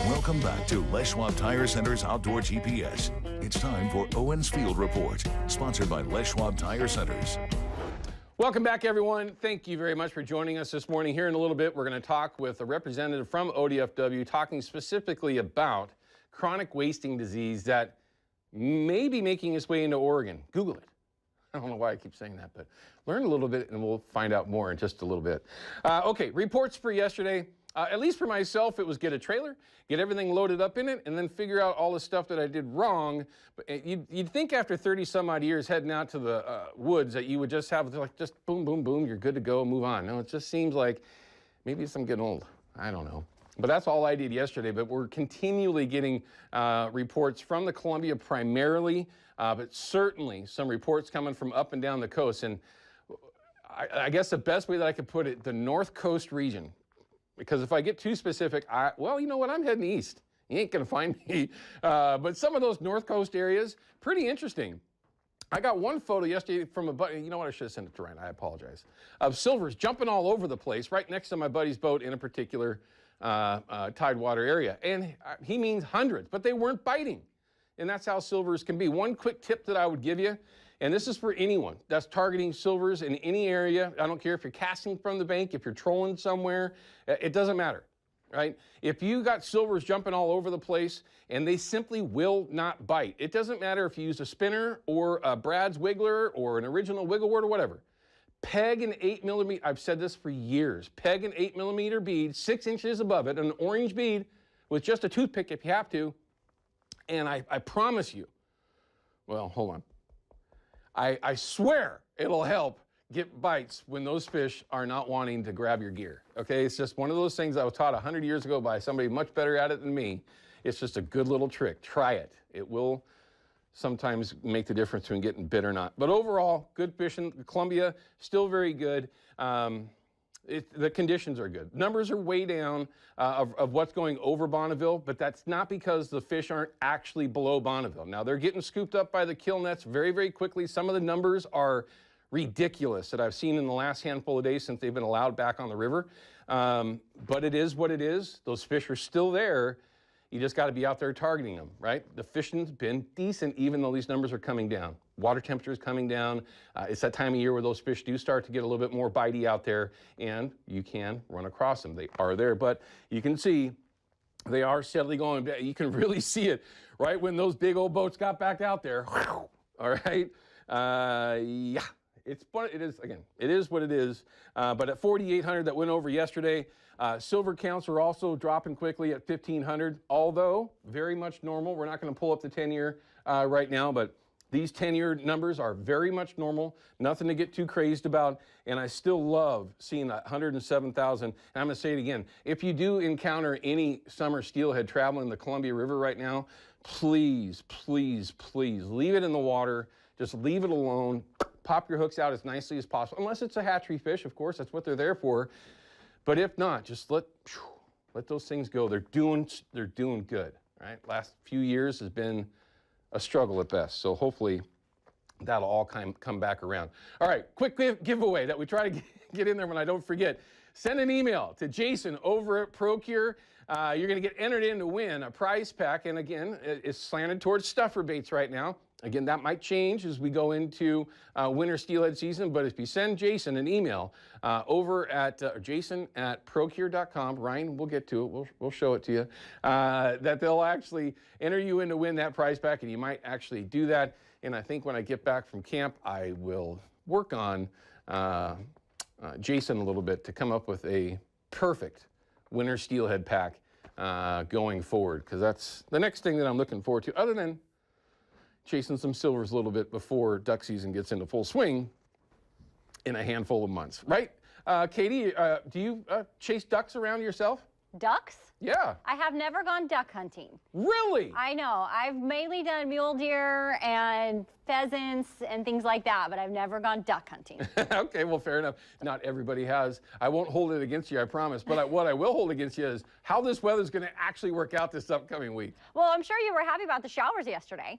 Welcome back to Les Schwab Tire Center's Outdoor GPS. It's time for Owin's Field Report, sponsored by Les Schwab Tire Centers. Welcome back, everyone. Thank you very much for joining us this morning. Here in a little bit, we're going to talk with a representative from ODFW talking specifically about chronic wasting disease that may be making its way into Oregon. Google it. I don't know why I keep saying that, but learn a little bit and we'll find out more in just a little bit. Okay, reports for yesterday. At least for myself, it was get a trailer, get everything loaded up in it, and then figure out all the stuff that I did wrong. But you'd think after 30 some odd years heading out to the woods that you would just have like just boom, boom, boom, you're good to go, move on. No, it just seems like maybe it's I'm getting old. I don't know. But that's all I did yesterday. But we're continually getting reports from the Columbia primarily, but certainly some reports coming from up and down the coast. And I guess the best way that I could put it, the North Coast region. Because if I get too specific, well, you know what? I'm heading east. You ain't going to find me. But some of those North Coast areas, pretty interesting. I got one photo yesterday from a buddy. You know what? I should have sent it to Ryan. I apologize. Of silvers jumping all over the place right next to my buddy's boat in a particular tidewater area. And he means hundreds, but they weren't biting. And that's how silvers can be. One quick tip that I would give you, and this is for anyone that's targeting silvers in any area. I don't care if you're casting from the bank, if you're trolling somewhere, it doesn't matter, right? If you got silvers jumping all over the place and they simply will not bite, it doesn't matter if you use a spinner or a Brad's Wiggler or an original wiggle word or whatever. Peg an 8mm, I've said this for years, peg an 8mm bead 6 inches above it, an orange bead with just a toothpick if you have to, and I promise you, well, hold on. I swear it'll help get bites when those fish are not wanting to grab your gear, okay? It's just one of those things I was taught 100 years ago by somebody much better at it than me. It's just a good little trick. Try it. It will sometimes make the difference between getting bit or not. But overall, good fishing. Columbia, still very good. The conditions are good. Numbers are way down of what's going over Bonneville, but that's not because the fish aren't actually below Bonneville. Now, they're getting scooped up by the kill nets very, very quickly. Some of the numbers are ridiculous that I've seen in the last handful of days since they've been allowed back on the river. But it is what it is. Those fish are still there. You just got to be out there targeting them, right? The fishing's been decent even though these numbers are coming down. Water temperature is coming down. It's that time of year where those fish do start to get a little bit more bitey out there, and you can run across them. They are there, but you can see they are steadily going. You can really see it right when those big old boats got back out there. All right? Yeah. It's fun. It is, again, it is what it is. But at 4,800 that went over yesterday, silver counts are also dropping quickly at 1,500, although very much normal. We're not going to pull up the 10-year right now, but these 10-year numbers are very much normal, nothing to get too crazed about, and I still love seeing that 107,000. And I'm going to say it again. If you do encounter any summer steelhead traveling the Columbia River right now, please, please, please leave it in the water. Just leave it alone. Pop your hooks out as nicely as possible, unless it's a hatchery fish, of course. That's what they're there for. But if not, just let those things go. They're doing good, right? Last few years has been a struggle at best. So hopefully that'll all come back around. All right, quick giveaway that we try to get in there when I don't forget. Send an email to Jason over at Procure. You're going to get entered in to win a prize pack. And again, it's slanted towards stuffer baits right now. Again, that might change as we go into winter steelhead season, but if you send Jason an email over at jason@procure.com, Ryan, we'll get to it, we'll show it to you, that they'll actually enter you in to win that prize pack, and you might actually do that. And I think when I get back from camp, I will work on Jason a little bit to come up with a perfect winter steelhead pack going forward, because that's the next thing that I'm looking forward to, other than chasing some silvers a little bit before duck season gets into full swing in a handful of months. Right? Katie, do you chase ducks around yourself? Ducks? Yeah. I have never gone duck hunting. Really? I know. I've mainly done mule deer and pheasants and things like that, but I've never gone duck hunting. Okay, well, fair enough. Not everybody has. I won't hold it against you, I promise. But what I will hold against you is how this weather's going to actually work out this upcoming week. Well, I'm sure you were happy about the showers yesterday.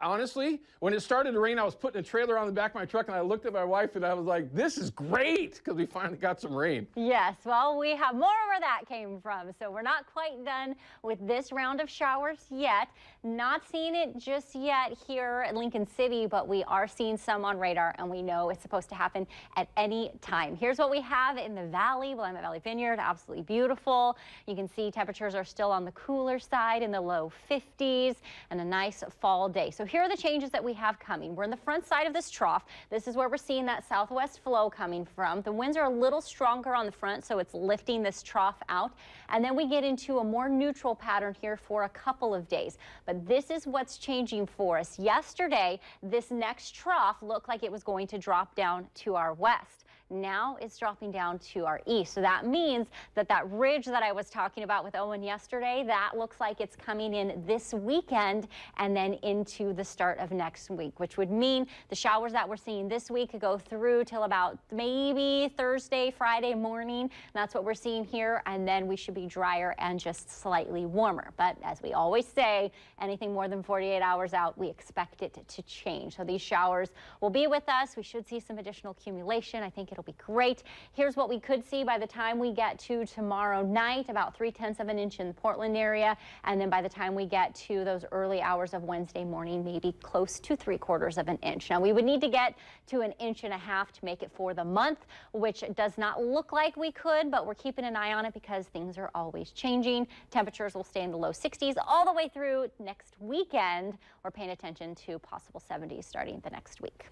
honestly, when it started to rain, I was putting a trailer on the back of my truck, and I looked at my wife, and I was like, this is great, because we finally got some rain. Yes, well, we have more where that came from, so we're not quite done with this round of showers yet. Not seeing it just yet here at Lincoln City, but we are seeing some on radar, and we know it's supposed to happen at any time. Here's what we have in the valley, Willamette Valley Vineyard, absolutely beautiful. You can see temperatures are still on the cooler side in the low 50s, and a nice fall day. So here are the changes that we have coming. We're in the front side of this trough. This is where we're seeing that southwest flow coming from. The winds are a little stronger on the front, so it's lifting this trough out. And then we get into a more neutral pattern here for a couple of days. But this is what's changing for us. Yesterday, this next trough looked like it was going to drop down to our west. Now it's dropping down to our east. So that means that that ridge that I was talking about with Owen yesterday, that looks like it's coming in this weekend and then into the start of next week, which would mean the showers that we're seeing this week could go through till about maybe Thursday, Friday morning. That's what we're seeing here. And then we should be drier and just slightly warmer. But as we always say, anything more than 48 hours out, we expect it to change. So these showers will be with us. We should see some additional accumulation. I think it'll be great. Here's what we could see by the time we get to tomorrow night, about 3/10 of an inch in the Portland area. And then by the time we get to those early hours of Wednesday morning, maybe close to 3/4 of an inch. Now we would need to get to 1.5 inches to make it for the month, which does not look like we could, but we're keeping an eye on it because things are always changing. Temperatures will stay in the low 60s all the way through next weekend. We're paying attention to possible 70s starting the next week.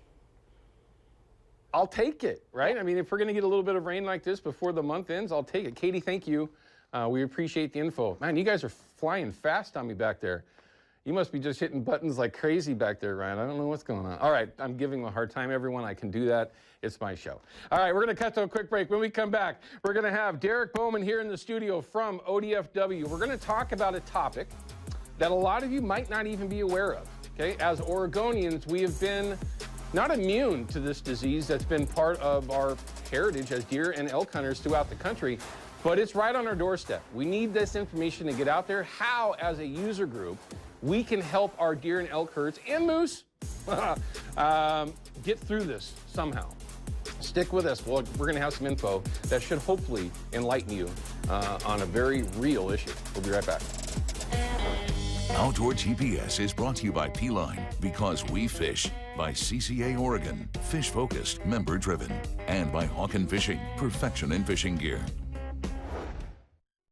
I'll take it, right? I mean, if we're going to get a little bit of rain like this before the month ends, I'll take it. Katie, thank you. We appreciate the info. Man, you guys are flying fast on me back there. You must be just hitting buttons like crazy back there, Ryan. I don't know what's going on. All right, I'm giving them a hard time, everyone. I can do that. It's my show. All right, we're going to cut to a quick break. When we come back, we're going to have Derek Bowman here in the studio from ODFW. We're going to talk about a topic that a lot of you might not even be aware of. Okay, as Oregonians, we have been not immune to this disease that's been part of our heritage as deer and elk hunters throughout the country, but it's right on our doorstep. We need this information to get out there, how, as a user group, we can help our deer and elk herds and moose get through this somehow. Stick with us. We're going to have some info that should hopefully enlighten you on a very real issue. We'll be right back. Outdoor GPS is brought to you by P-Line, because we fish, by CCA Oregon, fish-focused, member-driven, and by Hawken Fishing, perfection in fishing gear.